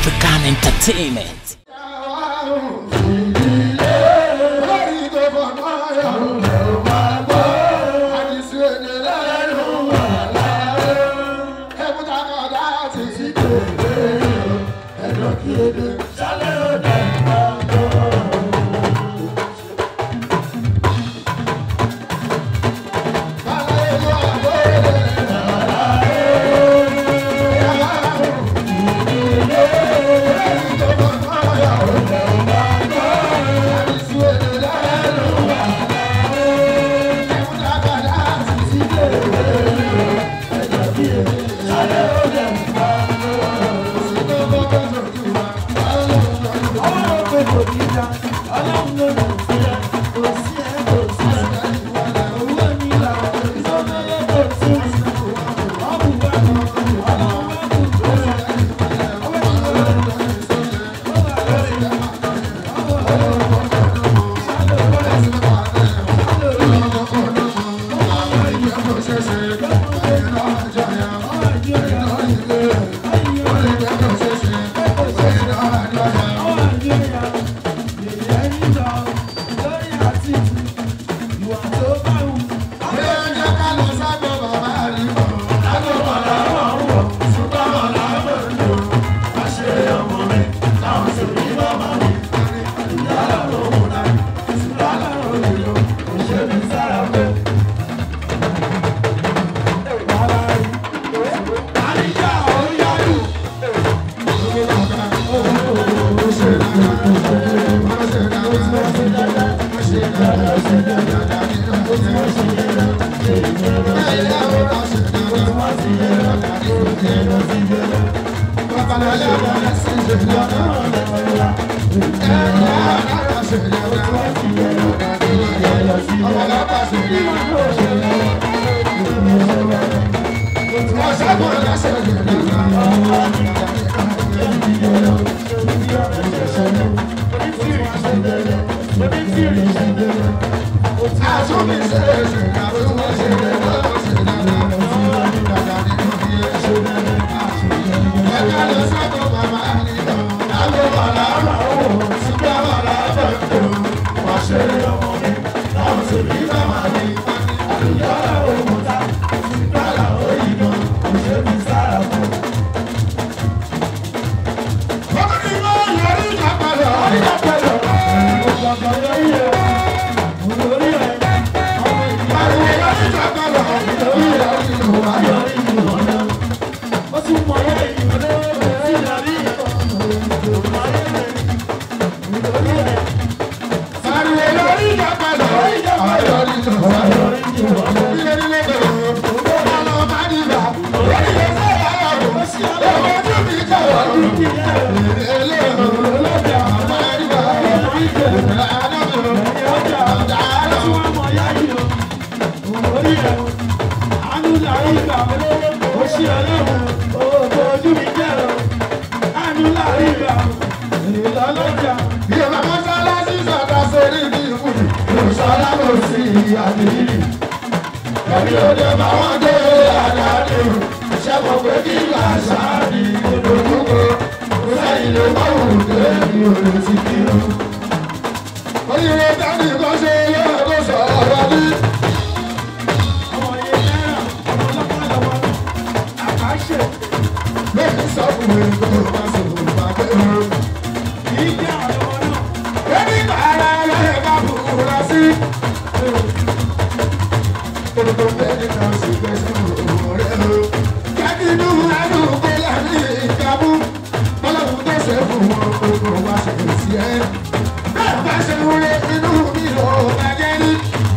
African Entertainment.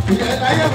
Yeah.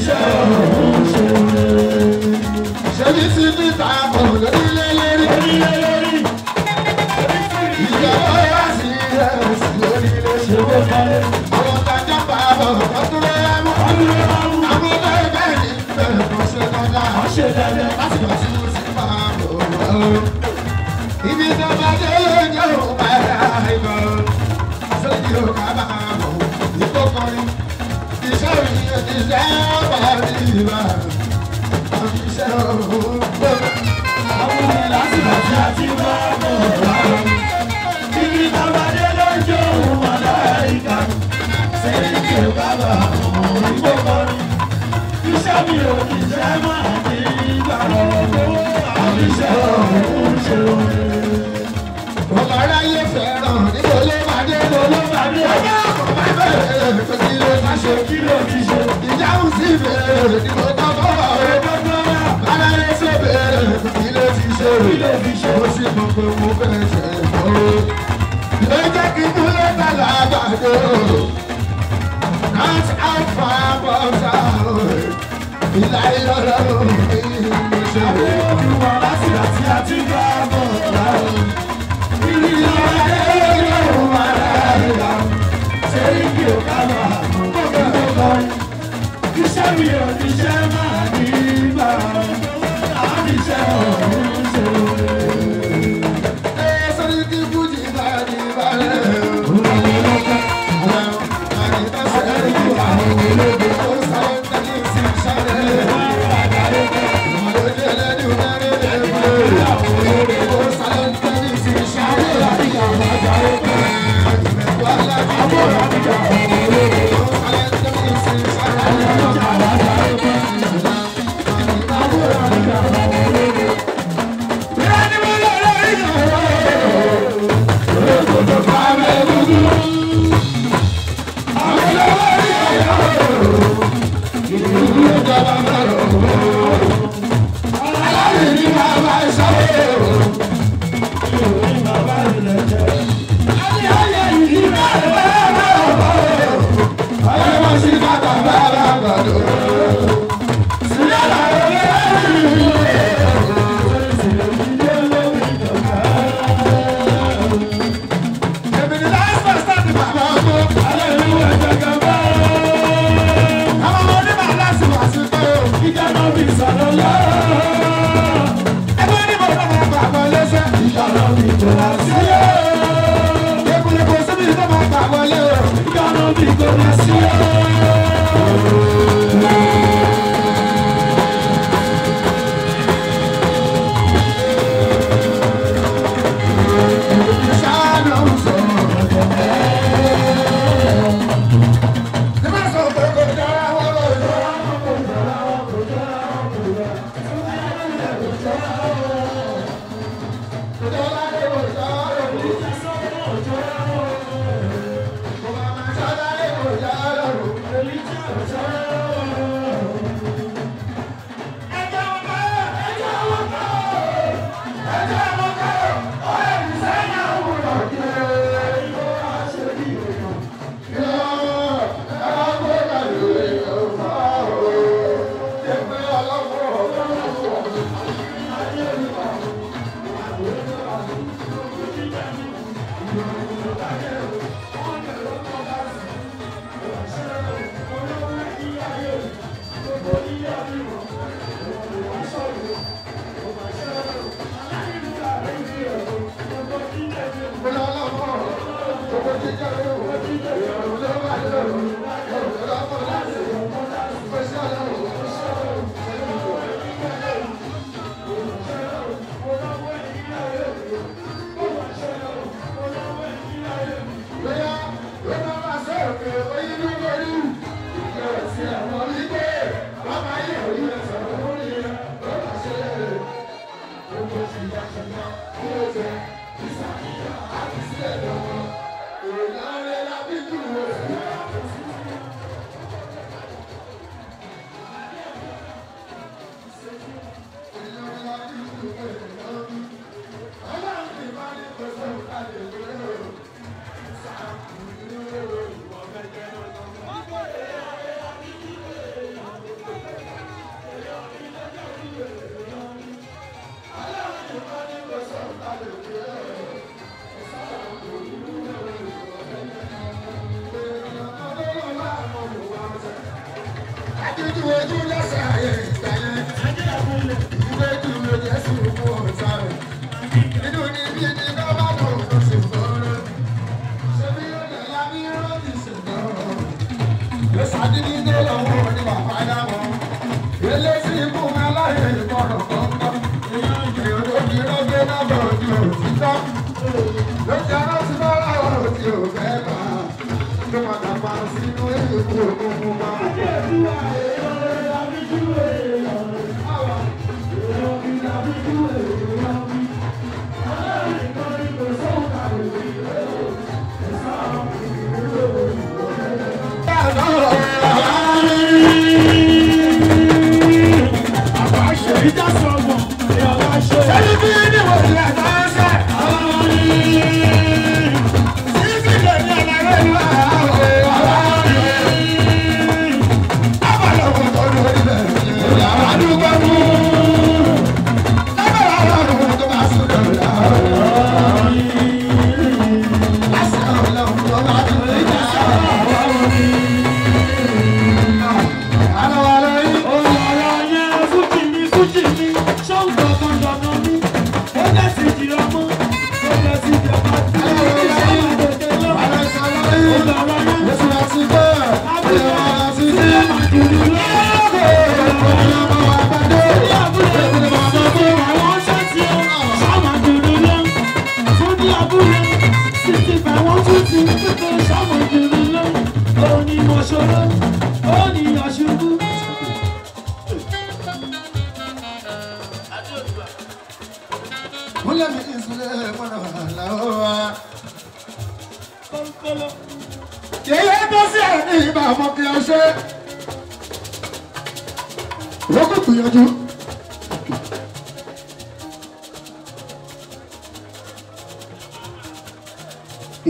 iṣẹ́ òun ṣe. Ṣebí sí níta bọ̀ lórílẹ̀ lérí. Ìjọba yá sí ẹ̀sìn lórílẹ̀ ṣe bó kọ́lé. Àwọn tajà bá bọ̀ ọdún lẹ́yà mú. Àwọn bẹ́ẹ̀ bẹ́ẹ̀ ní bẹ́ẹ̀ kò ṣe dáadáa. Láti bá sí sí máa bọ̀ wọ́n. Ibi tó bá dé lójó padà ìbọ̀. Sójú ò ká bá bọ̀ ìkókọrin. Iṣẹ́ mi ò ti ṣe wà ní ìbá. Iṣẹ́ òun gbọ́. Àwọn mi lásìkò tí a ti wá bọ̀ wá. Ibi tó bá dé lójó padà ìkà. Sẹ́yìn tí ò ká bá bọ̀ ìkókọrin. Iṣẹ́ mi ò ti ṣe máa ní ìgbà lọ́wọ́. Àwọn iṣẹ́ òun ṣe wọlé. Ọmọ aráyé fẹ́ràn níbo ló máa dé Ló bá dé. ọjọ́ ọkọ̀ máa bẹ̀rẹ̀ pé kí ló máa ṣe. Kí ló ti ṣe? Ìdáhùn sí ìbéèrè ní mo kọ́ bọ́ wà ó. Aláyé ṣe béèrè pé kí ló ti ṣe. Kí ló fi ṣe? Ó sì mọ̀ pé mo fẹ́ ṣe ìbọn. Ló jẹ́ kí n múlẹ̀ tàlà àgbàdo. Count out far bọ́sà o. Ìlà ìlọ́rọ̀ mi ló ṣe. Àwọn olùwà lásìkò tí a ti wá bọ̀ wá. Ibi tó bá dé lójó padà ìkà. Sẹ́yìn tí ò ká bá bọ̀ ìkókọrin. Iṣẹ́ mi ò ti ṣe máa ní ìgbà. Àwọn iṣẹ́ òun ṣe wọlé. Sọ́ni kí Fújì bá ní balẹ̀. Religion. ojú lẹ́sẹ̀ ayé ìgbà yẹn. Ìwé ìdúró Jésù mú ọ̀tá rẹ̀. Inú ni bí ní gọ́bánà ló sì fọ́rọ́. Ṣé bí ó lè yá bí rọ́ọ̀dì sì gbọ́rọ̀? Ló ṣàdídí dé lọ́wọ́ ní bàbá dáwọ́. Ilé sí ikú mi aláyè ìgbọ̀rọ̀ kọ̀ọ̀kan. Èèyàn tó fi rọ́gbé náà bọ̀ ojú òtítọ́. Ló ti aná sí bọ́lá ọ̀rọ̀ tí ò fẹ́ bá. Ló padà pa sínú èkó òkùnkùn máa.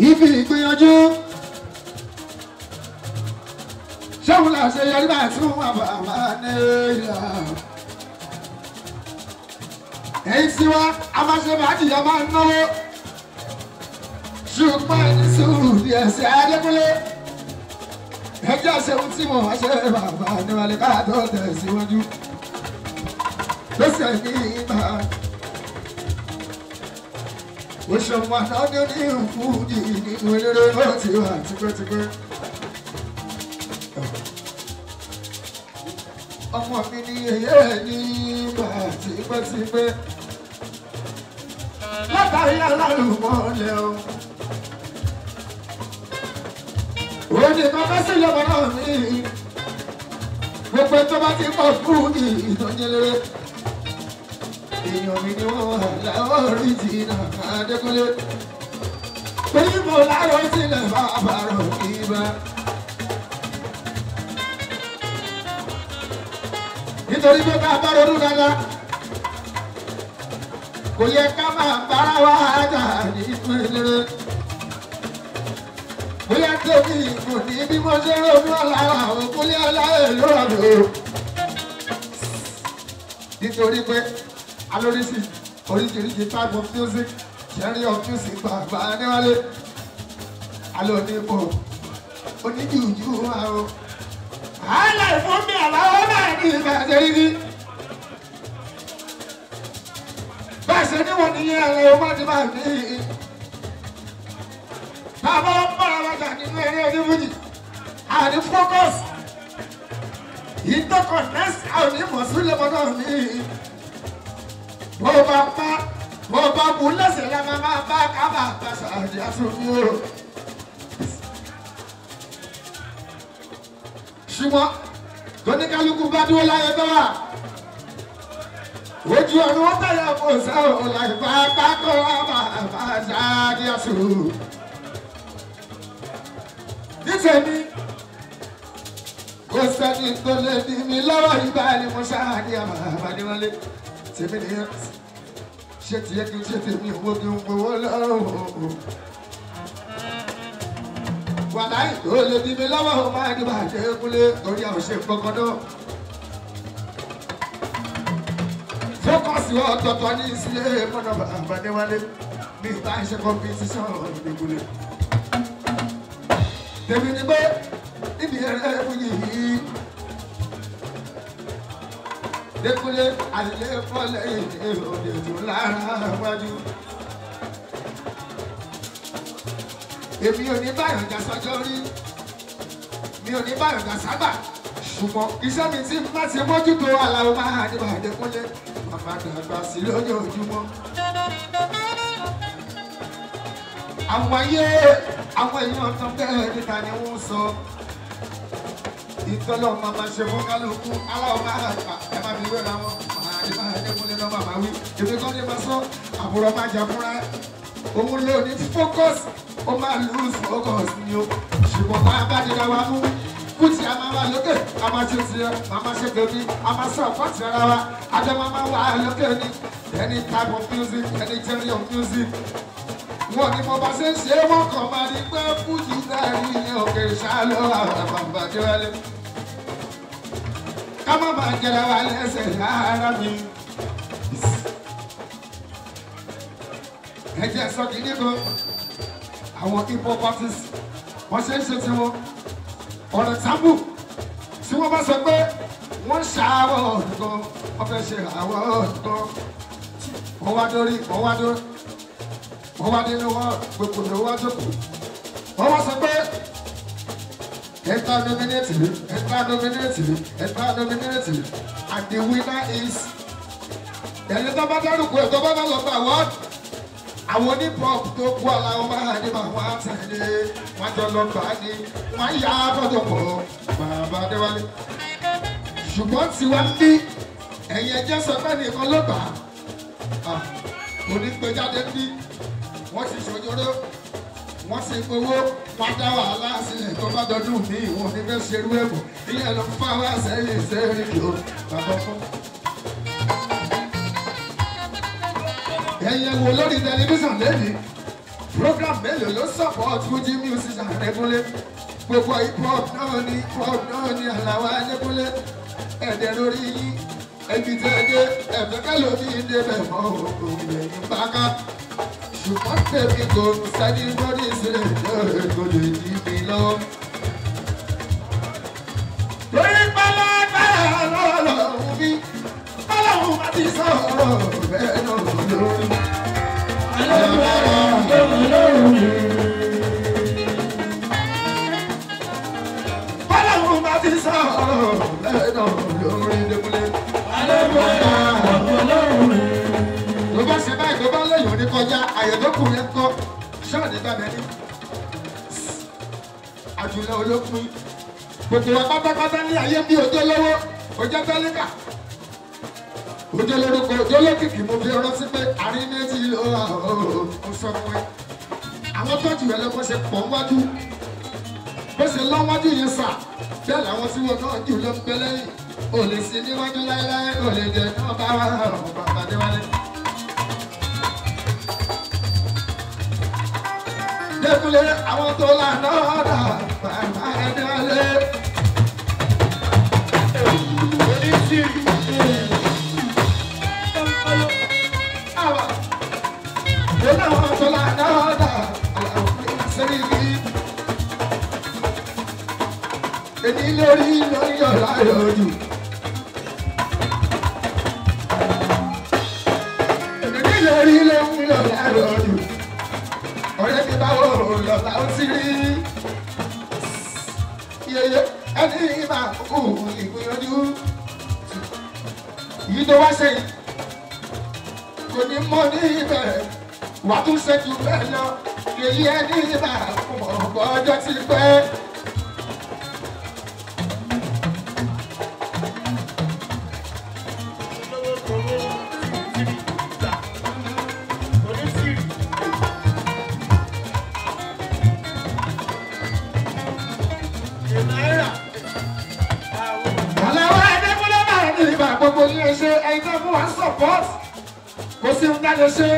Ibi ìgbìyànjú ṣéun là ṣe yọrí bá tún wà bàbá nílà èyí tí wá a máa ṣe bàjì a máa náwó ṣùgbọ́n ẹni sùúrù ní ẹsẹ̀ Adékúnlé ẹjọ́ ṣeun tí mo wá ṣe bàbá níwájú ká tó tẹ̀síwájú lọ́sẹ̀ ní ìgbà. Òṣèlú àtàwọn ní ìfúnni nínú eléré náà ti wà tipẹ́tipẹ́. Ọmọ mi ní èyí ní ìgbà tipẹ́tipẹ́. Látàrí alálùmọ́lẹ̀ o. Òun ni kan fẹ́ sí ìjọba náà ní gbogbo tó bá ti pọ̀ fún ìtọ́jú eléré. Èèyàn mi ni wọ́n wà láwọn orí ti náà Adékúnlé. Pé mo láàárọ̀ sílẹ̀ bá bàrọ̀ ìbá. Nítorí pé ká bá ronú dáadáa, kò yẹ ká máa bára wá jà ní ìpínlẹ̀. Bóyá tóbi kò ní bí mo ṣe ronú ọ̀làwà òkúlé aláyè lóòrò. Nítorí pé alóríṣi oríṣiríṣi type of music ṣẹ́rí of music bàbá níwálé alónípò oníjùjú àwọn. àìlẹ̀ fún mi àbáwọ́ náà ní ìgbà àṣẹrírí. bá a ṣe níwọ̀n nìyẹn àwọn ọmọ ti máa ní bàbá wọn bọ̀rọ̀ wájà nínú eré onífújì àní focus ìtọ́kọ̀ next àwọn onímọ̀sílẹ̀ mọ́tò ní. Mo bá bu lẹ́sẹ̀ la máa bá kábà pàṣẹ àjẹ́ àtúnfí o. Ṣùgbọ́n tóníkálukú bá dúró láyé tó wà. Ojú ọ̀run wọ́n tẹ̀lé ọkọ̀ sáwọn láì bá pákó àbá ṣáàdì àṣùrù. Nítẹ̀mí, kò sẹ́ni tó lè dì mí lọ́wọ́ ìgbà ni mo ṣáàdì àbádéwálé. Tèmi nìyẹn. Ṣé tiẹ̀ kí n ṣe tèmi owó kí n gbowó lọ́wọ́? Wàláì tó lè di mi lọ́wọ́ o máa ní bàjẹ́ kúlé torí àwọn ṣe kankan náà. Fókọ̀sì ọ̀tọ̀ọ̀tọ̀ ní ìsílé mọ́nà Àbádéwálé ní ìta ìṣe kọ́mpítíṣàn ìdíkúlé. Tèmi ni pé níbi ẹ̀rẹ́ ẹ̀kú yìí Dékúnlé àlè fọ́lẹ̀ ìdè òde tó lára wájú. Èmi ò ní báyọ̀ jà sọ́jọ́ rí, mi ò ní báyọ̀ jà sábà, ṣùgbọ́n iṣẹ́ mi tí bá ti mójútó aláwọ̀ máa ní bàá Dékúnlé, màmá dàgbà sí lójoojúmọ́. Àwọn ayé, àwọn èèyàn tán bẹ́ẹ̀ níta ni wọ́n sọ. Ìtọ́lọ́ máa ṣe fún kálukú, aláwọ̀ máa gbà, ẹ má fi wéra wọn, màá ní bàá Dékúnlé lọ́ màmá wí. Èmi kọ́ ní máa sọ, àbúrò máa jà fúnra, òun ló ní focus. Ó máa lose focus ni o, ṣùgbọ́n máa bá dira wa mú. Kùtì a máa wà lókè, a máa ṣe tiẹ̀, a máa ṣe tèmi, a máa sọ ọ̀pọ̀tì ara wa. Adé máa wà lókè ní any type of music, any genre of music. Wọ́n ní mo bá ṣe ń ṣe wọ́n kàn máa ní pé Fújì dárí ní òkè ṣáló àbàbà déwálé. Ká má máa jẹra wa lẹ́sẹ̀ lára mi. Ẹ jẹ́ sọ kìíní kan. Àwọn hip hop artists wọ́n ṣe ń ṣe tiwọn ọ̀rọ̀ tábù tí wọ́n bá sọ pé wọ́n ṣàwọ̀ ọ̀dùnkàn wọ́n fẹ́ ṣe àwọ̀ ọ̀dùnkàn wọ́n wá dórí wọ́n wá dé ní wọ́n gbogbo ní wọ́n jókòó wọ́n wá sọ pé ẹ̀ka nominate me and the winner is ẹni tó bá dárúkọ ẹ̀ tó bá bá lọ bá wọ́n. Àwọn onípọ̀pù tó kú aláwọ̀ máa ní bá wọn tẹ̀lé wọn jọ lọ gbà ní wọn yá fọ́tò pọ̀ bàbá Adéwálé. Ṣùgbọ́n tí wọ́n ní ẹ̀yìn ẹ̀jẹ̀ sọ pé nìkan ló gbà á. Onígbèjáde ní wọ́n ti ṣòjóró wọ́n ti gbowó wọn dá wàhálà sílẹ̀ tó bá dọdún ní ìwọ̀n ní fẹ́ ṣerú ẹ̀bùn ilé ló fà wá sẹ́yìn kí o bàbá fún. Ẹ̀yin wo lórí tẹlifíṣàn lẹ́yìn program mélòó ló support Fuji music Adékúnlé gbogbo hip hop náà ní Àlàó Adékúnlé ẹ̀dẹ̀ lórí yín ẹbí tẹ́lẹ̀ ẹ̀fẹ́kẹ́ lómi débẹ̀ mọ́ òògùn lẹ́yìn báká ṣùgbọ́n tèmi kò sẹ́ni bọ́dí sílẹ̀ lórí kò lè jí mi lọ. Lórí pálákà lọ́lọ́run mi Ọlọ́run bá ti sọ̀rọ̀ bẹ́ẹ̀ náà lórí. Ọlọ́run bá ti sọ̀rọ̀ bẹ́ẹ̀ náà lórí Dékúnlé. Ló bá ṣe báyìí tó bá lẹ́yìn òní kọjá àyẹ̀dọ́kùnrin kọ́ ṣọ́ọ̀dì bàbá ní. Àjùlọ olókùn gbogbo wa pátápátá ní ayé bí ojú lọ́wọ́ ojú tẹ́líkà. Ojú lórúkọ ojú olókìkí mo fi rántí pé àárín méjì ló wà ó sọ fún ẹ. Àwọn tọ́jú ẹ lọ́kọ́ ṣe pọ̀ wájú. Bó ṣe lọ́wájú yẹn sà bẹ́ẹ̀ làwọn tí wọn náà jù lọ ń bẹ lẹ́yìn. Ò lè sí níwájú láéláé, ò lè jẹ náà bá wà ọ̀rọ̀ bàbá Adéwálé. Dékúnlé àwọn tó lànà ọ̀dà bàbá Adéwálé. Èmi lórí ọ̀la yọjú. Èmi lórí ọ̀la yọjú. Ọ̀rẹ́ mi báwo lọ́la ó ti rí. Yeye ẹni máa kú ìgbìyànjú. Yìí tó wá sẹ́yìn kò ní mọ ní ibẹ̀ wà tún ṣẹ́jú bẹ́ẹ̀ lọ. Yeye ẹni máa kú ọ̀pọ̀ ọjọ́ ti pẹ́. Gbogbo ní ẹṣẹ́ ẹ̀yin tó fún wa support kò sí ń dájọ́ ṣe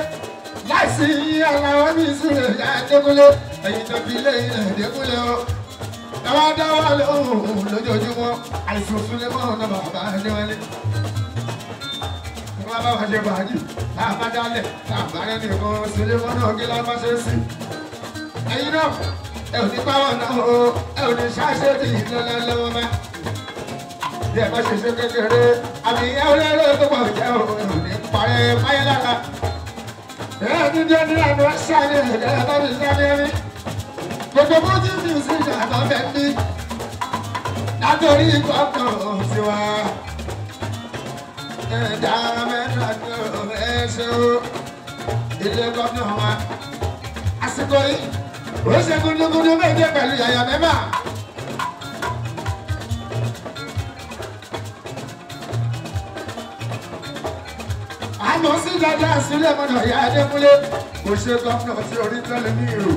láìsí Àlàó ní ìṣúlẹ̀ ìyá Dékúnlé ẹ̀yin tó fi lé ilẹ̀ Dékúnlé o ẹwà dáwà lóhùn lójoojúmọ́ àìsàn òṣùlẹ̀ mọ́ ọ̀nà bàbá Adéwálé. Wọ́n bá wà ṣe bàájì láàbá dálẹ̀ láàbá rẹ̀ nìkan òṣùlẹ̀ mọ́ náà kí lábá ṣe sí. Ẹ̀yin náà ẹ ò ní pàwọ̀ náà o ẹ ò ní ṣáṣẹ́ ti ìlọ́lá lọ́wọ́ mẹ́. bí ẹ bá ṣe ṣe kékeré àmì ìyá olóró tó pọ̀ jẹ́ òun ní parẹ́ máyé lára. Ẹ̀rọ ti jẹ́ ní àná ṣáàlì ẹ̀rọ tó ti ṣáàlì rí. Gbogbo bójú mi sí ìjàmbá fẹ́ ní. Látòrí kọ́kọ́ tiwa. Ẹ̀dá mẹ́ta tó ẹ̀ṣẹ̀ o. Ilé gómìnà wa. Àsìkò yìí, ó ṣe gúdúgúdú méje pẹ̀lú yàyà mẹ́fà. Àmọ́ sí dáadáa sílẹ̀ mọ́nà ìyá Adékúnlé. Kò ṣe gómìnà tí orí tẹ́lẹ̀ ní ìrò.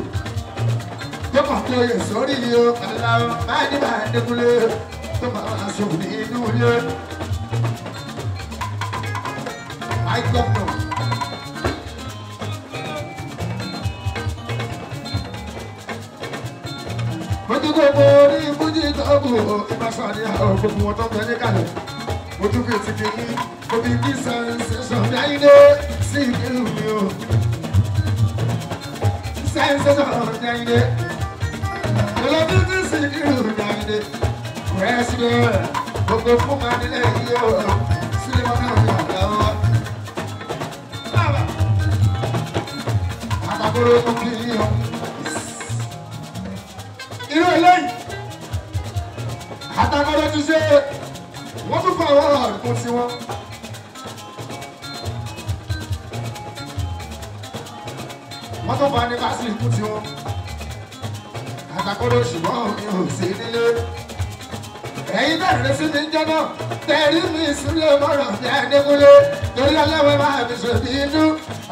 Tó kàn tó yẹ sórí ni o, àlàó máa ní bá Adékúnlé. Tó máa ṣòwò ní inú ilé. My governor. Mo tún gbogbo orí Fújì tọ́gù ìbáṣọ ní àwọn gbogbo wọn tó ń bẹ ní kalẹ̀. Mo tún fi tìkì yín, mo fi kí sensation ní ayílé sí ìlú mi o. Sensation ní ayílé. Olóbi tí sí ìlú ní ayílé. President, gbogbo fún ma nílẹ̀ yìí o. Sílẹ̀ wọn náà ní àgbà wọn. Àtàkùrọ̀ tó kí yín o. Irú eléyìí, àtàkọ́lọ́ ti ṣe wọ́n tún fún àwọn ọ̀rùn sí wọn. Wọ́n tún fún anibásí ikú tí wọn. Àtàkọ́lọ́ ṣùgbọ́n mi ò sí nílé. Ẹ̀yin bẹ̀rẹ̀ sí ní jẹ́ náà, tẹ̀rí mi sílé mọ́rọ̀ bí Adékúnlé. Torí aláwẹ̀ máa fi ṣòbí inú.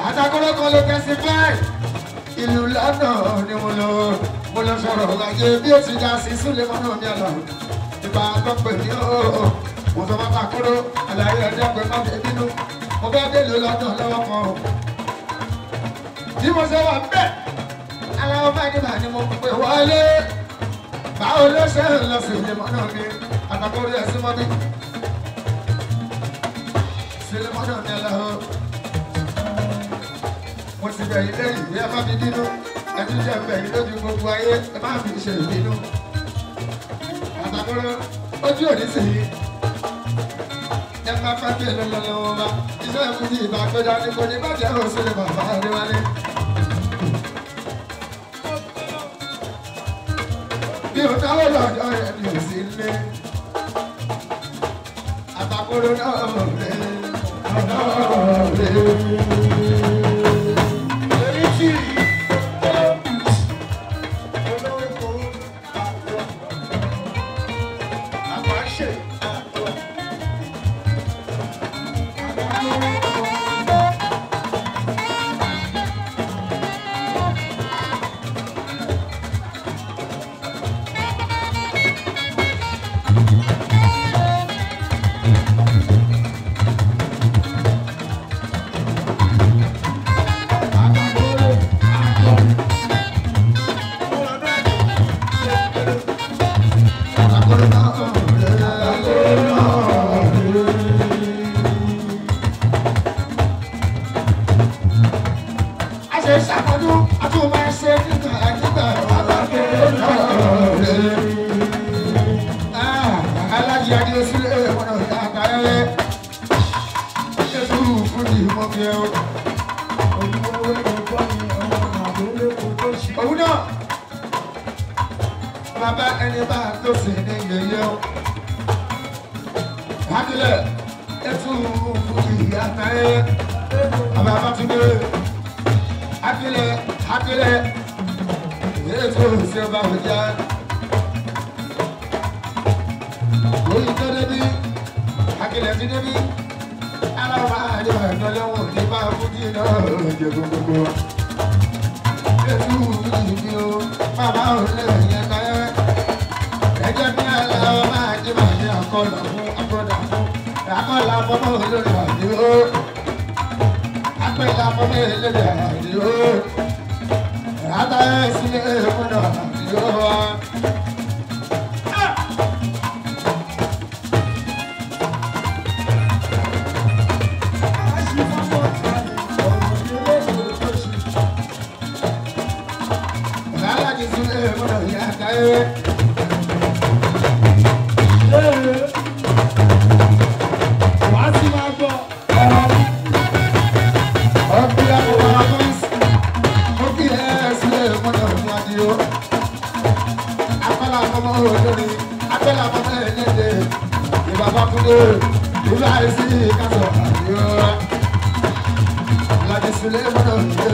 Àtàkọ́lọ́ kan ló kẹ́sí báyìí. Ìlú lọ́nà ni mo lọ sọ̀rọ̀ ọ̀gáyé bí ó ti dá sí sílé mọ́nà mi àlọ́. Ìgbà tó pè ní ooo, mo sọ fún Àtàkọ́lọ́ àlàyé ẹ̀dá pé má bẹ̀ bínú. Mo fẹ́ délé lọ́dọ̀ lọ́wọ́ kan o. Bí mo ṣe wà bẹ́ẹ̀, aláwọ̀ bá nígbà ni mo pè wọlé. Báwo ló ṣe ń lọ sí ilé mọ́nà mi? Àtàkọ́lọ́ ẹ̀ sí mọ́ bí. Sílé mọ́nà mi àlọ́. Mo ti bẹ̀ ilé ìwé ẹ má fi dínú. Ẹtí jẹ́ bẹ̀ yín lójú gbogbo ayé ẹ má fi ṣe ìbínú. Àtàkọ́lọ́ ojú òní sì yí. Ẹ má fẹ́ bí lọ́lọ́lọ́wọ́ bá. Iṣẹ́ ìfúnjì ìgbà àgbẹ̀dá ni kò ní bàjẹ́ òṣèlú bàbá Adéwálé. Bí o náwó lọ́jọ́ rẹ̀ mi ò sí lé. Àtàkọ́lọ́ náà rẹ̀ òun náà bàbá ẹni bá tó sì ní yẹyẹ o hákìlẹ̀ ẹtù ìyá táyé bàbá Bátúndé hákìlẹ̀ ètò ìṣèjọba òjá oyin tó débi hákìlẹ̀ ti débi aláwọ̀ àdéhùn ẹ̀dọ́ lẹ́wọ̀n ní bá fújì náà jẹ gbogbo. Ètù ìdí o, bàbá ò lè yẹn káyẹ́. Ẹjẹ́ bí aláwọ̀ máa jẹ́ máa ní àkọlà fún àkọlà fún. Àkọlà fọmọ olórí àdé o. Àpẹẹlà fọmọ olórí àdé o. Àtàyè sílé fúnà àdé o. ìlú àìsí kásọ̀ àdìọ́ra láti sílẹ̀ mọ́nà ìdè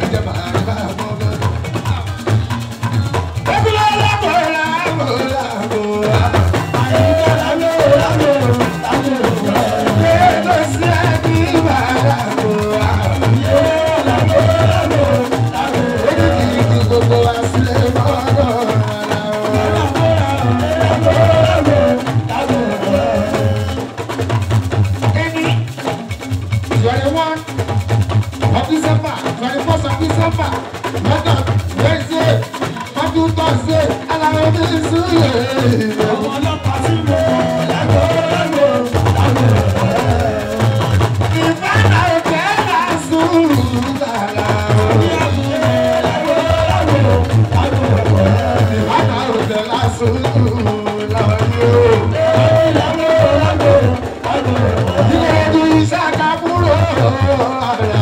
ẹ̀jẹ̀ bàbá bọ́ bẹ́ẹ̀. ẹ̀bùrọ̀ lábọ̀ lábọ̀ lábọ̀ àyíká lábọ̀ lábọ̀ lábọ̀ ètò sí ẹbí bàbá bọ̀ lábọ̀ lábọ̀ èdè kìkì gbogbo wa sílẹ̀ mọ́nà. December, 21st of December, London, Wednesday, Monday, Thursday, aláwọ̀ ní ìsúlẹ̀. Àwọn ọlọ́pàá tí mo lágbo. Ìfẹ́nà òkè lásùn lára. Ìfẹ́nà òkè lásùn lára. Ilé ẹni iṣẹ́ àkàbúrò ara.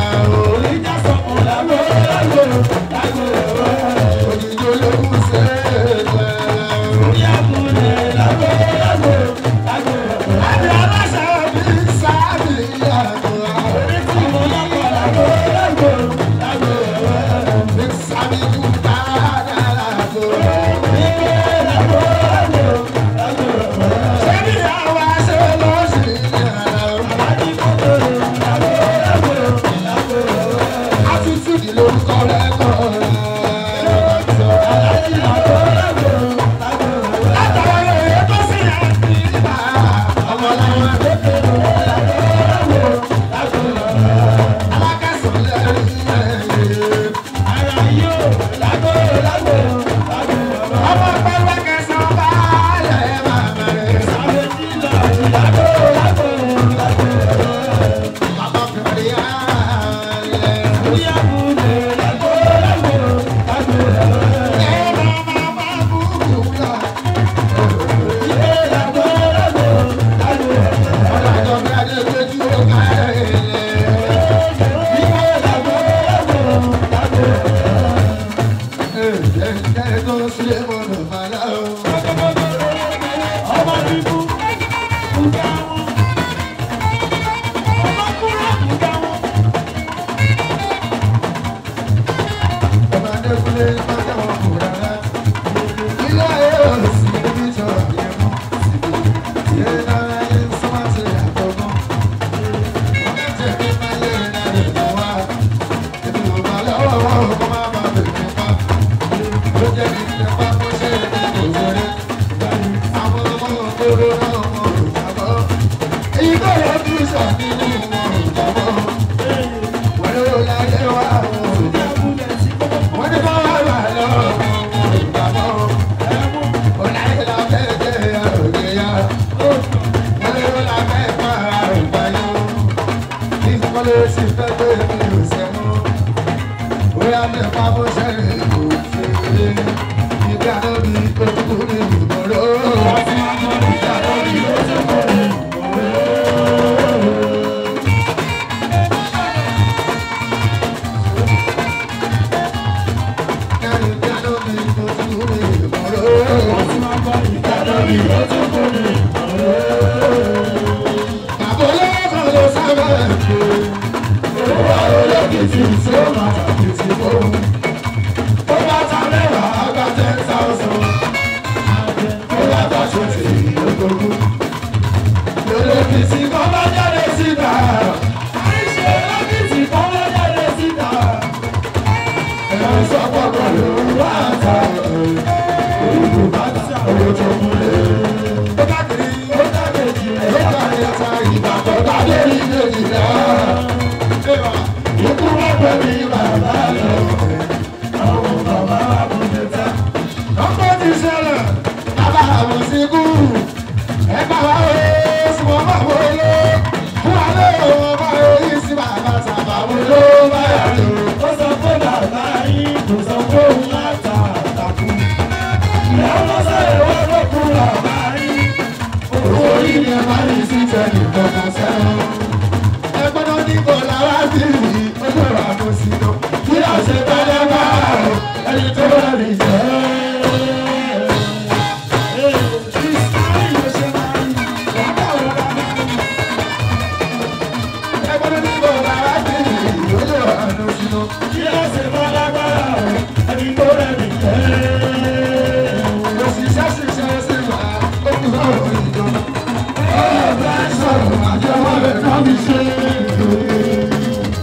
fi ṣe.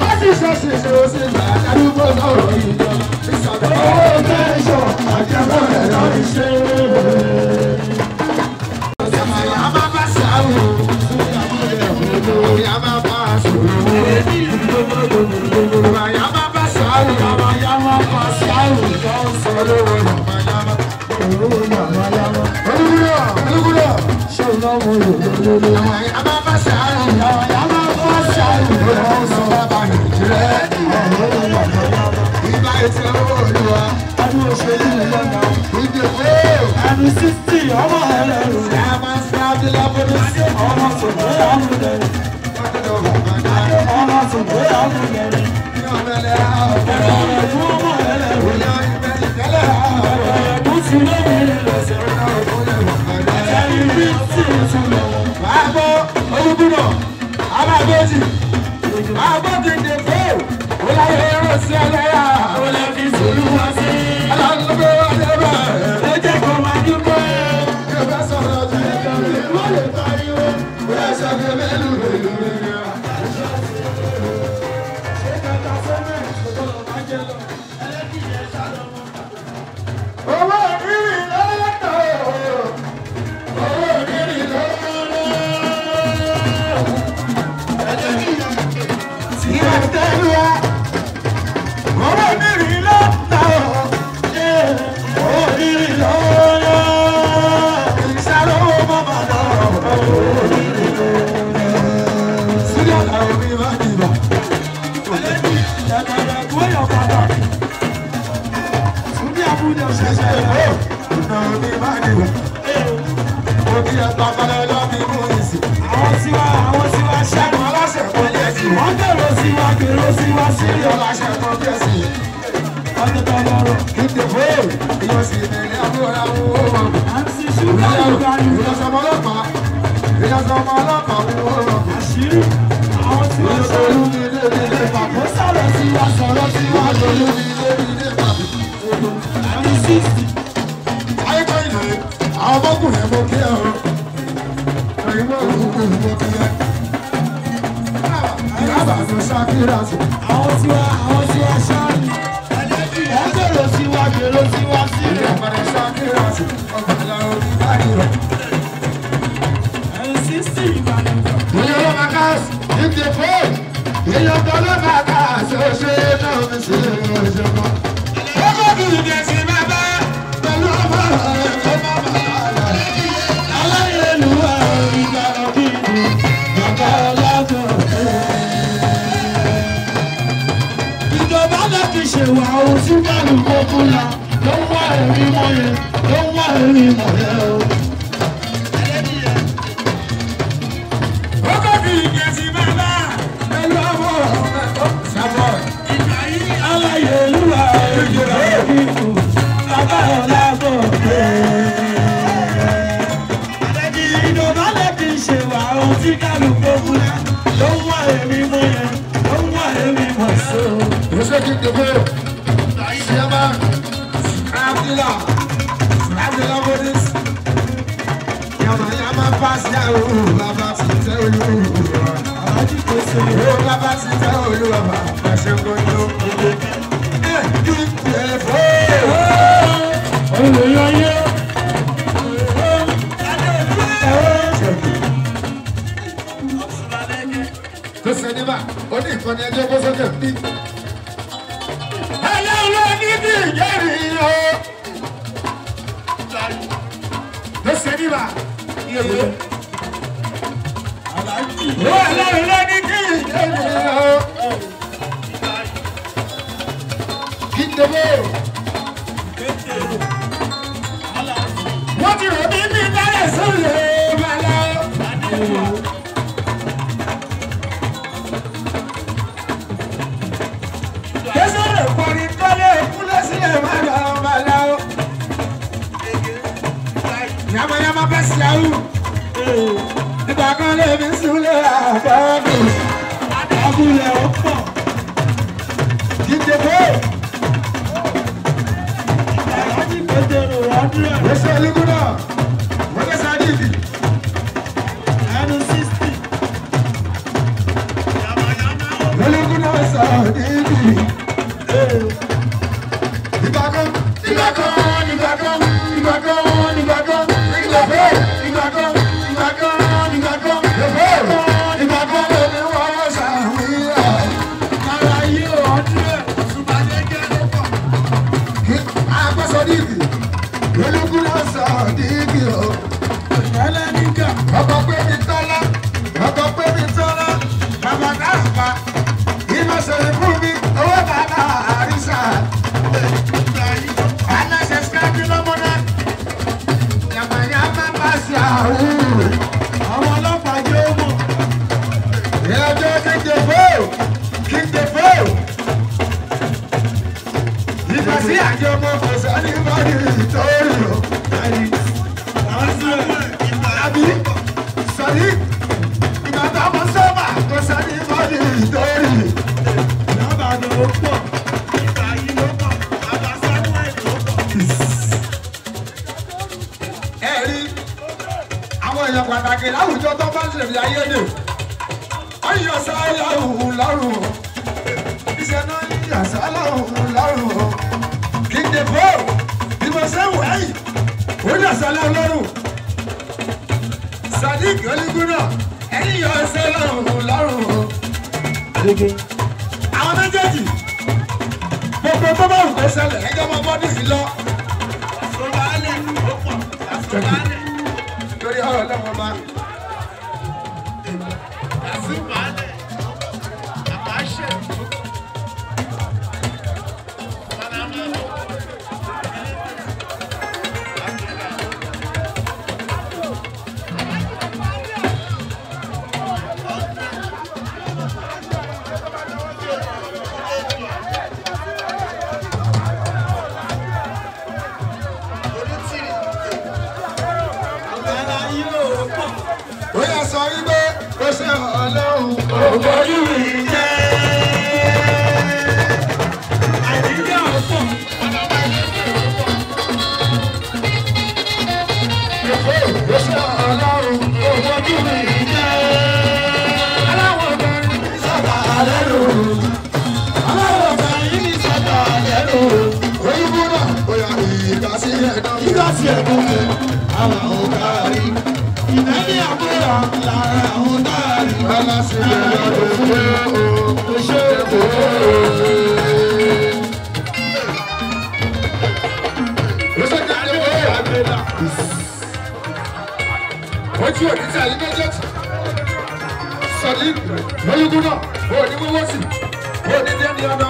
Wọ́n ti ṣe ṣèṣe ó sì gbà darúgbó sọ̀rọ̀ ìjọ. Owó tẹ̀sán àjẹmọ́ rẹ̀ lọ́ fi ṣe. Ìyá máa bá ṣàwò. Ìyá máa bá ṣòro. Ìyá máa bá ṣàwò. Ìyá máa bá ṣàwò tó ń sọ lówó yàmáyámá. Olówó yàmáyámá. Olúkúlọ̀. Ṣé o náà mo lò lólórí? Ìyá máa bá ṣàwò. Ìyá máa bá ṣàwò tó ń sọ Bàbá Nàìjíríà. olówó yàmáyámá. Ìgbà ètò Olúwa. Adé òṣèlú lọ́nà. Ìdìbò. Ẹnu 60 ọmọ ẹlẹ́rù. Ìyá máa ń sáájú lábọ́dé sí Ọmọ tòkó àmúlẹ̀rù. Ọmọ tòkó àmúlẹ̀rù. Ọ̀rọ̀ ẹ̀dùn ọmọ ẹlẹ́rù. Ọ̀rọ̀ ẹ̀dùn ti lómi lọ́sẹ̀. Ẹ̀rí bí tí ì tún lọ. Àbọ̀ olùkúnà, alábẹ́jì, àbọ̀ kìndé fún ọláyé ẹ̀rọ sí ẹlẹ́yà. Ó lè fi sùúrù wá sí. Alábẹ́ ọ̀dẹ́bà. Ó jẹ́ kó máa dúpẹ́. Yóò fẹ́ sọ̀rọ̀ jù ẹ̀jẹ̀ ló lè pariwo. Bóyá ṣàgbé mélòó mélòó mélòó. Ṣé kàkà sẹ́mẹ̀ ìṣòro máa jẹ lọ? Ẹlẹ́kìyẹ ṣàlọ́mọ. Owó ìrìn lọ́lọ́tọ̀. Owó ìrìn lọ́lọ́tọ̀. Ìyá tẹ́lú wa. Owó ìrìn lọ́tọ̀. Ó rírí lọ́wọ́. Ìṣàlọ́wọ́ bàbá náà. Sílẹ̀ àwọn mi máa dìbò. Ẹ̀kẹ̀rẹ̀ gbóyọ̀ padà. Súnmí àbúdé òṣèṣẹ́ rẹ̀. Àwọn mi máa dìbò. Mo kí ẹ pa padà lọ́bí mú ìsìn. Àwọn tiwa ṣẹ́gun. Àwọn aláṣẹ kan bí ẹ̀sìn. Wọ́n gbèrò sí wa sílẹ̀. Ìyọ̀ aláṣẹ kan bí ẹ̀sìn. Ọdún tó lọ́rọ̀. Ìdìbò ìyọ̀ sì nílé àbúrò àwọn owó. MC Sugar Yorùbá ni Ìyọ̀sọ̀mọ́ ọlọ́pàá. Ìyọ̀sọ̀mọ́ ọlọ́pàá wò ó. àṣírí. Àwọn tí wọ́n ṣe Olú mi lé mi lé pàpọ̀. ó sọ̀rọ̀ sí wa sọ̀rọ̀ sí wa Olú lórí. mi lé pàpọ̀. Àmì 60. Ayíkọ́ ìlú àwọn ọmọkùnrin mo kí ẹ o. Ìwọ òkùnkùn mo kí ẹ. Ìyábà ló ṣàkíyà sí. Àwọn tiwa ṣáàlì. Wọ́n gbèrò sí wa sílẹ̀. Ìyàpàdé ṣàkíyà sí. Ọ̀gbìnlá orí báyìí rẹ̀. Àmì 60 ìbàdàn. Ìyá ló máa ká ìdìbò. Ìyá kan ló máa ká ṣoṣo náà mi sí ìṣẹ́gun. Ó kọ́ bí ìdẹ̀sí bàbá pẹ̀lú ọmọ rẹ̀ tó máa bàbá rẹ̀. Aláyélúwà ìgbàlọ́ bíbí. Bàbá ọlágọ̀. Ìjọba láti ṣèwà ohun tí kálù kókó la. Ló ń wá ẹ̀rí mọ́ yẹn. Ló ń wá ẹ̀rí mọ́ yẹn o. Ó kọ́ bí ìdẹ̀sí bàbá pẹ̀lú ọmọ rẹ̀ tó sábọ̀. Aláyélúwà ìgbàlọ́ bíbí. Bàbá ọlágọ̀. Ìjọba láti ṣèwà ohun tí kálù kókó la. Ló ń wá ẹ̀rí mọ́ yẹn. Ló ń wá ẹ̀rí mọ́ so. Você que depois chama Abdullah Boris. Yama passa o lava se teu lu. Alájí kò ṣe é. O lava se teu lu lava se gondo. Olùyọyẹ. Tó sẹ́ni bá ó ní ìkànnì ẹjọ́ bó sókè bí. Ẹlẹ́rìí ní bí ìjẹ́rìí o. Tó sẹ́ni bá yẹ̀yẹ́. Ó ẹlẹ́rìí ní bí ìjẹ́rìí o. Kí n dèbò. Wọ́n ti rò bí bí bẹ́rẹ̀ sóòlù balẹ̀. Késòrò kọrin kọ́lé kúlẹ̀ sílẹ̀ máa lọ balẹ̀ o. Yamayama bẹ́ sí àwù. Ìgbà kan lè fi súnlẹ̀ àbọ̀dù. Abúlé ó pọ̀. Kí n dèbò. Alájí Pétérù 100. Wẹ́sẹ̀ olúkúnà. Wọ́n kẹsàn-án dìbì. Ẹnu 60. Sadiq. Pàtàkì láwùjọ tó bá ń ṣèlú ayé dè ọyọ sáyà òun lọ́rùn iṣẹ́ náà yíyà sálà òun lọ́rùn kí n dèbò bí mo ṣe ń wẹ̀ yìí ó yà sálà lọ́rùn Sadiq Olúgbóná ẹ̀yìn yọ sálà òun lọ́rùn. Àwọn méjèèjì gbogbo tó bá wù kó ṣẹlẹ̀ ẹjọ́ máa bọ́dún yìí lọ. Lórí ọ̀rọ̀ lọ́wọ́ máa. Ògbójú mi jẹ́ àìníjà ọ̀pọ̀. Ìfẹ́ ọlọ́run ògbójú mi jẹ́. Aláwọ̀ kan ní sọ̀tà lẹ́nu. Aláwọ̀ kan ní sọ̀tà lẹ́nu. Olúgbóná bóyá ìgbàsí ẹ̀dọ́. Ìgbàsí ẹ̀dọ́ mi. Àwọn ọ̀gá rí. Ìmẹ́lí àbúrò lára àwọn dáàrí. Aláṣẹ́lẹ̀ lọ́dún fún oṣù èkó. Oṣù jáde wọ́n yà gbéra. Ojú òní tí àyíká jẹ́ tì. Sadiq Olúgbóná, òní wíwọ́ sí, òní dẹ́ni ọ̀nà.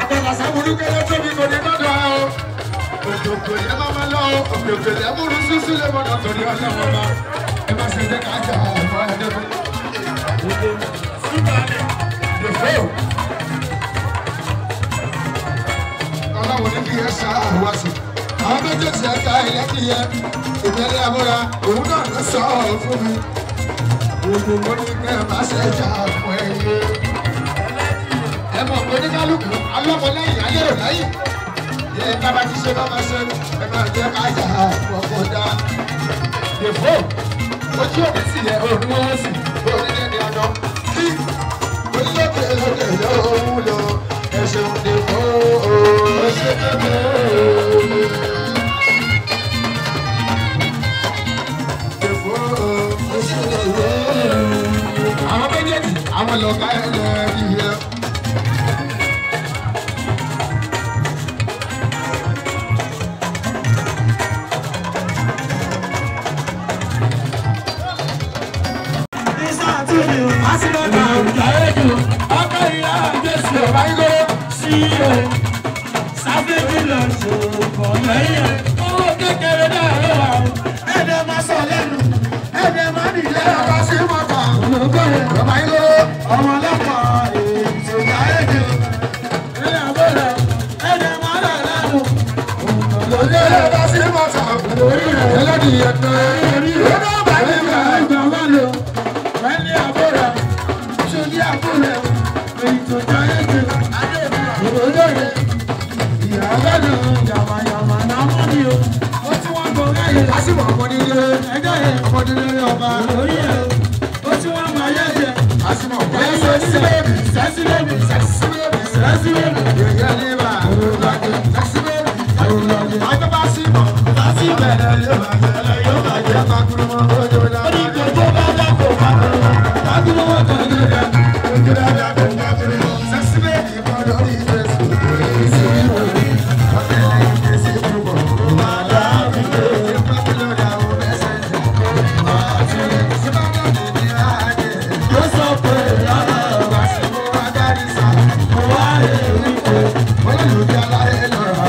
Àgbàgbà sábúrú kẹ́lẹ́ tóbi kò ní lọ́dọ̀ ẹ̀ o. Òkè yẹn máa ma lọ, òkè yẹn múru sísú lé mọ́nà torí ọlọ́wọ́ ma. Ẹ má ṣe jẹ́ ká jà ọ̀fọ̀ ẹ̀ dẹ́kun. Ọlọ́run ní kí ẹ ṣá àwa sí. Àwọn méjèèjì ẹ̀ka ẹlẹ́kì yẹn, ìbẹ̀rẹ̀ àmúra, òun náà ló sọ ọ́ fún mi. Ó ní kẹ́ ẹ má ṣe jà fún ẹyẹ. Ẹ mọ̀ pé oníkálukú alọ́mọlẹ́yìn ayérò lẹ́yìn. Ẹ bábá ti ṣe bábá ṣe, ẹ máa jẹ́ ká jà ọkọ̀ dá. Dèfó, ojú òbí sì yẹ òun wọ́n sì, òun ní ẹni àná. Kí onílọ́kẹ̀ lókè lóhùn lọ, ẹ̀ṣẹ̀ òde fún ọ̀ṣẹ̀ tẹ̀lé. Dèfó, ọ̀ṣẹ̀ tẹ̀lé. Àwọn méjèèjì, àwọn lọ́gá ẹlẹ́rìí yẹn. Owó kékeré náà ló wà ó. Ẹ̀dẹ̀ máa sọ lẹ́nu, ẹ̀dẹ̀ máa nílẹ̀. Ẹ̀dẹ̀ máa sí mọ́ta. Olùkọ́yè bàbá yín lówó. Ọmọ ọlọ́pàá ètò ìyáyédè. Ilé àbọ̀dọ̀ ẹ̀dẹ̀ máa lọ lẹ́nu. Olùkọ́yè bàbá sí mọ́ta. Ẹlẹ́dì ẹ̀tọ́. Lọ́dọ̀ bàbá yín bá ẹgbẹ́ wá lò. Ẹni àbọ̀dọ̀ ṣojú àbúrò ètò ìyáyédè. Olùkọ́yè ìyàgbẹ́dùn yàmàyàmà náà mọ́ ni o. Ó tí wọ́n gbọ́ gáyé lásìkò ọmọdé ẹgbẹ́ yẹn ọmọdé lórí ọba lórí ẹ̀. Ó tí wọ́n máa yẹ jẹ Àsìmọ̀ bóyá sẹ́sì bẹ́ẹ̀bì. Sẹ́sì bẹ́ẹ̀bì. Sẹ́sì bẹ́ẹ̀bì. Sẹ́sì bẹ́ẹ̀bì. Yẹ̀yẹ́ ní bá. Sẹ́sì bẹ́ẹ̀bì. Àjọ bá sí mọ̀. Bá sí bẹ̀rẹ̀ yóò bàjẹ́. Yóò bàjẹ́ kakuru mọ́. Ojú la bá jẹ́. Ojú bá dá kó kakuru mọ́. Kakuru mọ́ kò ní dá. Ojú la dá kó kakuru mọ́. Sẹ́sì bẹ́ẹ̀bì kọ́ lórí ìfẹsù. Èsì ìwòrí. Ọ̀tẹ̀lẹ̀ ìfẹsì púpọ̀. Màdá mi lé. Ìpàkìlọ̀ àwọn mẹ́sẹ̀ jẹ́. Àtúnyẹ̀ síbáná mi ní àjẹ́. Yóò sọ pé yàrá ọ̀gá sí mo wá dárí sá. Mo wá lè rí pé mo lè lòdì aláyé lọ́ra.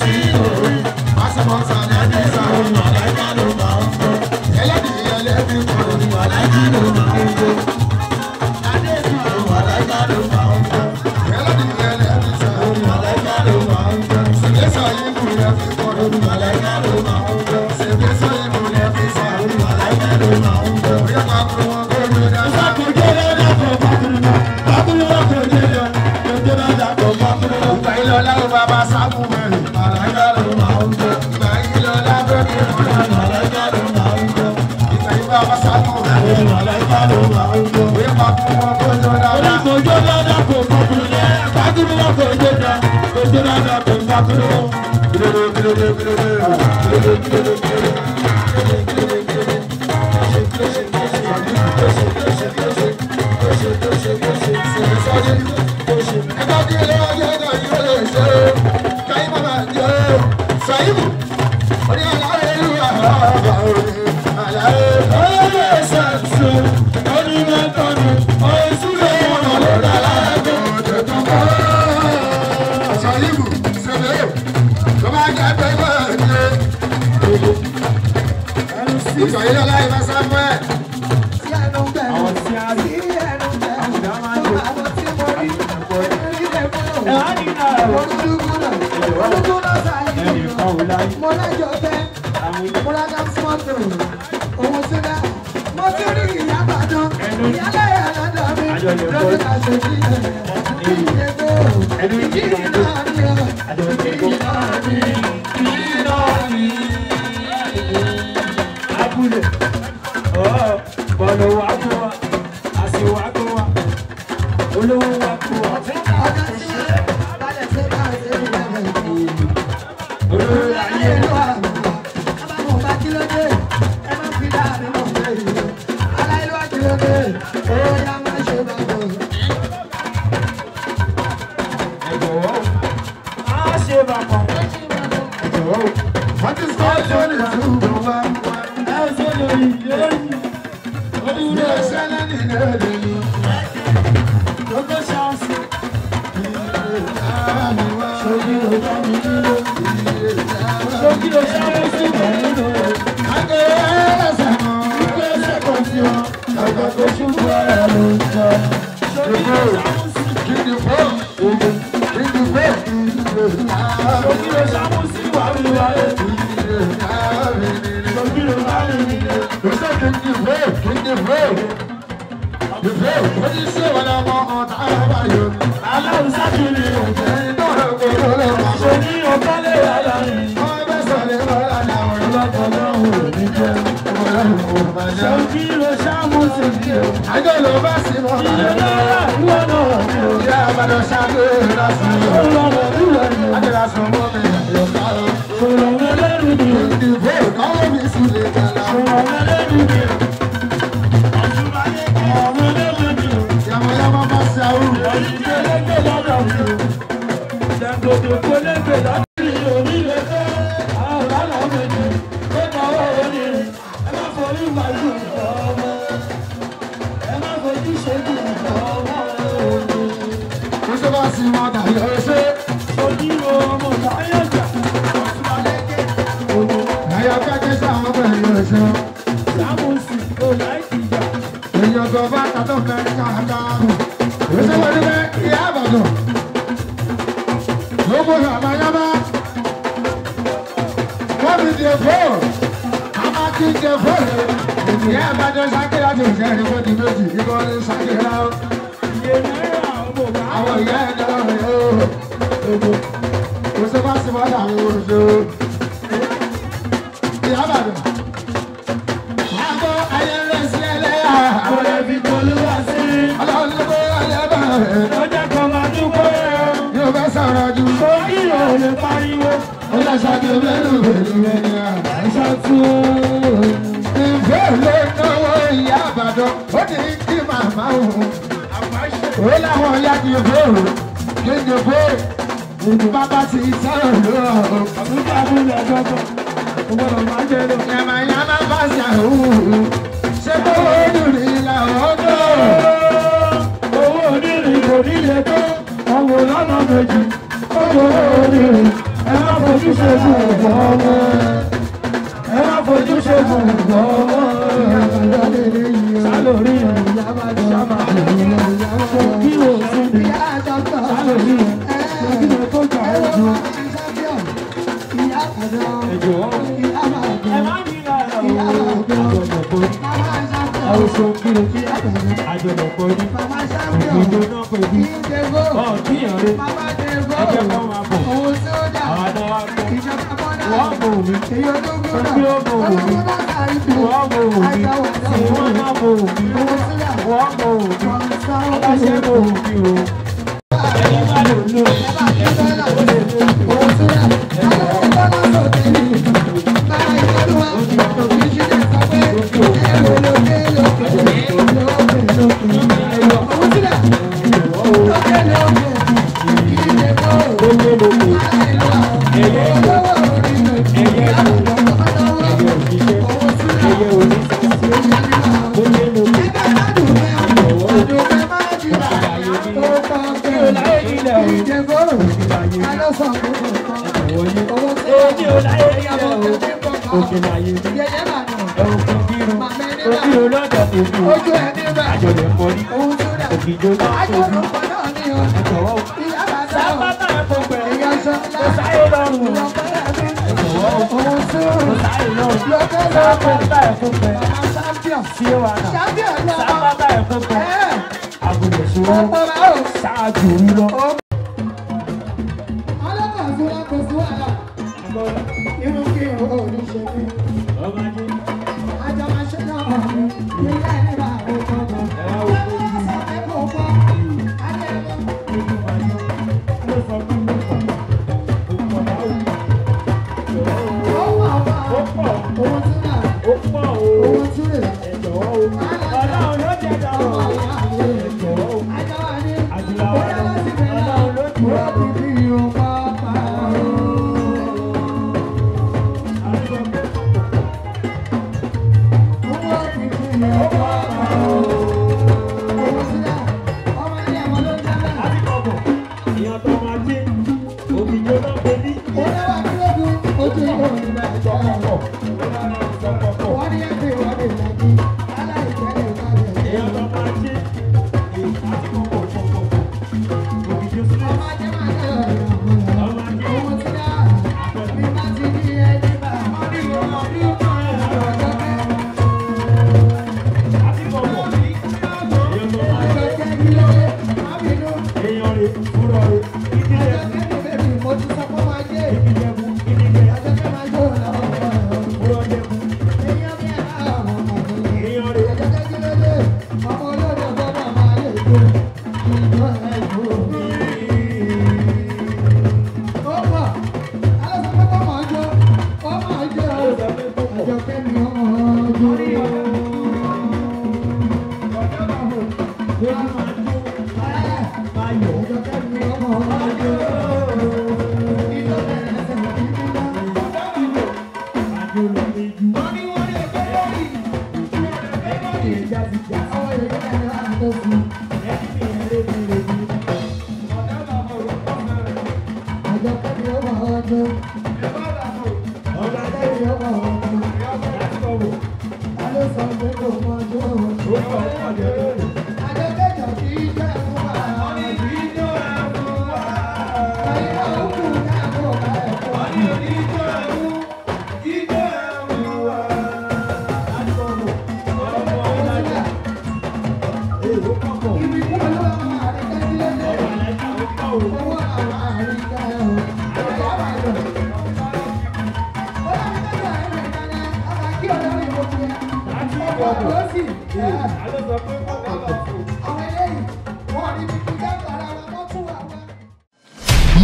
Sí orí. Màsàmọ́sà ní ẹbí sá. Màláìka ló máa ń bọ̀. Ẹlẹ́dìí ẹlẹ́bí kọ̀. Màláìka ló máa ń bọ̀. Adé sùn. Màláìka ló máa ń bọ̀. Ẹlẹ́dìí ẹlẹ́bí sá. Màláìka ló máa ń bọ̀. Sèkésà yìí kù lẹ́bí kọ̀. Màláìka ló máa ń bọ̀. Sèkésà yìí kù lẹ́bí sá. Màláìka ló máa ń bọ̀. Bóyá máa kúrò wọn kó ló dá sá. Ìgbà yìí lọ́la ó bàbá sábù mẹ́rin. Màláìka ló máa ń bọ̀. Ìgbà yìí lọ́la bẹ́ẹ̀ ni màláìka ló máa ń bọ̀. Ìgbà yìí bàbá sábù mẹ́rin. Màláìka ló máa ń bọ̀. Bóyá máa kúrò wọn kó ló dá sá. Oníkojó lọ́dọ̀ kò mọ́kùnrin ẹ̀ kákúrú wọn kò dé dá. Ojú lọ́dọ̀ kò kákúrú wọn. Ìsọ̀yìn láì bá sáfẹ́. Àwọn tí a rí àbùdá máa ń lò. Ẹ wá ní ìlà rẹ̀. Ẹnìkan ò láyé. Mo lájọ fẹ́, mo lájọ sọ́tò, òun ti dá. Mo ti rí ìyá Ìbàdàn, ìyálẹ̀ ẹ̀lọ́dọ̀ mi, lórí àṣojú ìṣẹ̀lẹ̀. Ẹnu ìjìnlẹ̀ ló. Àjọ ìjìnlẹ̀ abúlé bọ̀lọ̀ wà kó wa àṣì wà kó wa olówó wà kó wa. Ọjọ́ tí balẹ̀ ṣe bá ṣe ń bẹ̀rẹ̀ olówó ayé wa. Abáwọn bá kí ló dé? Ẹ má fi dáàbí mọ̀ pé ìlú. Aláìlú kí ló dé? Ó yá máa ṣe bàbá. ẹ jọ̀wọ́ á ṣe bàbá ẹ jọ̀wọ́. Wọ́n ti sọ ọ́ lórí ìṣúná wa. ẹ ṣe lórí lórí Ilé iṣẹ́ lẹ́nu ìrẹ́lẹ̀ ni. gbogbo ṣáàṣì Àmì wá. ṣojú ọjọ́ mi nílò ṣojú ọjọ́ sí ìbẹ̀rẹ̀ lórí. Akẹ́yẹ́sẹ̀ mọ́. Ìgbésẹ̀ kan sí ọ, ọ̀gá tó ṣubú ara ló ń sọ. Ṣojú ṣàmùsì. Kìdì fún. Kìdì fún. Ṣojú ṣàmùsì wà wíwáyé. Ṣojú wà wíwáyé. Aláwọ̀ sábìrì ṣojú ọ̀gá lè wà láàrin. Ọlọ́kọ̀ lọ́hùn ò ní jẹ́. Ṣojú ṣàmùsì ni o. Àjọ ló bá sí mọ́. Ìjọba ìwọ náà ni o. Ìyá àbádọ́ ṣáájú ìrọsí. Ọlọ́run ìwọ ni o. Àjọyọ̀ sọ mọ́ mi ìyọ̀ká o. Ṣòro ẹlẹ́rù ni o. Ìdìbò káwọ́ mi sùn lè kàlà. Ṣòro ẹlẹ́rù ni o. Ọ̀ṣunayé kí ọ̀rọ̀ ẹlẹ́rù ni o. Yàmọ̀yàmọ̀ bá ṣe àwọn. Ọ̀yìnbó lẹ́gbẹ̀ẹ́ lọ́dọ̀ mi o. Dàgbòdò kó lẹ́gbẹ̀ẹ́ lọ́dọ̀ mi o. Nílé fẹ́ àwọn ọ̀làlọ́ méjì. Ó kọ́ owó ní ẹ má forí màlúù ìfọ̀ ọmọ. Ẹ má fojú ṣojú ìfọ̀ ọmọ. Mo ṣe bá sí wọn dàyọ̀ ṣe. Ojú ọmọ táyọ̀ jà. Àyà kẹ́kẹ́ sáwọn bẹ̀rẹ̀ ẹ̀ṣọ́. Sámúsì kò láì ìjà. Èèyàn tó bá tàtọ̀ fẹ́ káàkà. Òṣè wọlé bẹ́ ìyá àbàdàn. Gbogbo àmàyámá. Wọ́n fi di ẹ̀fọ́. Àmà kí n jẹ fóònù. Ìyá àbàdàn ṣàkíyà tó ṣe ẹni kó di méjì. Ìbọn ní ṣàkíyà ó. Iye náírà ọmọ bá. Àwọn ìyá ẹ̀dá rẹ̀ ó. Òṣè bá sí wọn dàrú oṣù. Ìyá àbàdàn. Àgọ́ ayẹyẹ sí ẹlẹ́yà. Àwọn ẹbí polówó sí. mẹ́nu mẹ́nu àṣà tó. Ìfẹ́ lè náwó ìyá Ìbàdàn, ó ní kí màmá òun. Ó láwọn ya kì í bóòrò, kí ni bóòrò. Bàbá ti sọ̀rọ̀ lọ́wọ́. Àbújá abúlé gbọ́gbọ́, ọgbọ́dọ̀ máa jẹ́ lọ. Yàmàyàmá bá ṣàhùn. Ṣé kówó onírì làwọn tó? Owó onírì kò nílé tó, ọ̀wọ̀ lọ́nà méjì. Owó onírì, ẹ má fojú ṣe fún ọ̀pọ̀ ọmọ. Ẹ má fojú ṣe fún ọ̀pọ̀ ọmọ. Sálórí ẹ̀ ṣàmà kí o sí ni. Sálórí ẹ̀ kí o tó jà ẹ̀ jù. Ẹ̀jọ̀ ẹ má ní lára o. Àjọ̀dọ̀pọ̀ àwòsàn kiri kí àjọ̀dọ̀pọ̀ ní. Òkèdè náà pẹ̀lú ọ̀kíyàn rẹ̀. Ẹjẹ́ kan máa bọ̀. Àwọn àdáwà bọ̀. Wọ́n bò mí. Ẹbí ó bò mí. Wọ́n bò mí. Ìwọ́n náà bò mí. Wọ́n bò mí. Aláṣẹ bò mí o. Ẹ̀yin máa lò lò.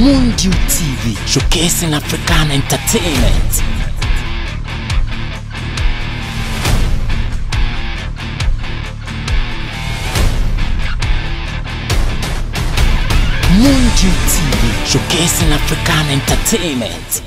Mundiu TV, showcasing African entertainment. Mundiu TV, showcasing African entertainment.